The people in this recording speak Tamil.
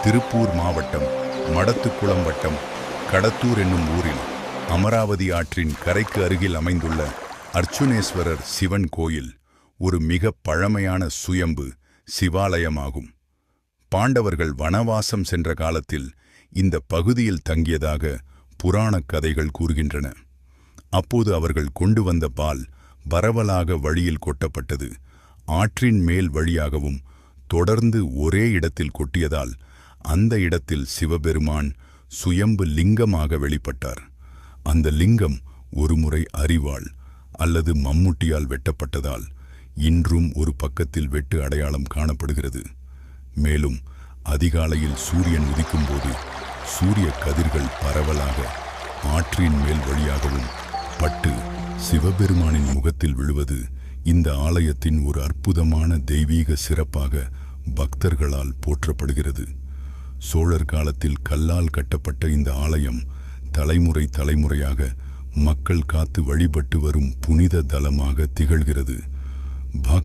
திருப்பூர் மாவட்டம் மடத்துக்குளம் வட்டம் கடத்தூர் என்னும் ஊரில் அமராவதி ஆற்றின் கரைக்கு அருகில் அமைந்துள்ள அர்ச்சுனேஸ்வரர் சிவன் கோயில் ஒரு மிக பழமையான சுயம்பு சிவாலயமாகும். பாண்டவர்கள் வனவாசம் சென்ற காலத்தில் இந்த பகுதியில் தங்கியதாக புராணக் கதைகள் கூறுகின்றன. அப்போது அவர்கள் கொண்டு வந்த பால் பரவலாக வழியில் கொட்டப்பட்டது. ஆற்றின் மேல் வழியாகவும் தொடர்ந்து ஒரே இடத்தில் கொட்டியதால் அந்த இடத்தில் சிவபெருமான் சுயம்பு லிங்கமாக வெளிப்பட்டார். அந்த லிங்கம் ஒருமுறை அரிவாள் அல்லது மம்முட்டியால் வெட்டப்பட்டதால் இன்றும் ஒரு பக்கத்தில் வெட்டு அடையாளம் காணப்படுகிறது. மேலும் அதிகாலையில் சூரியன் உதிக்கும்போது சூரிய கதிர்கள் பரவலாக ஆற்றின் மேல் வழியாகவும் பட்டு சிவபெருமானின் முகத்தில் விழுவது இந்த ஆலயத்தின் ஒரு அற்புதமான தெய்வீக சிறப்பாக பக்தர்களால் போற்றப்படுகிறது. சோழர் காலத்தில் கல்லால் கட்டப்பட்ட இந்த ஆலயம் தலைமுறை தலைமுறையாக மக்கள் காத்து வழிபட்டு வரும் புனித தலமாக திகழ்கிறது.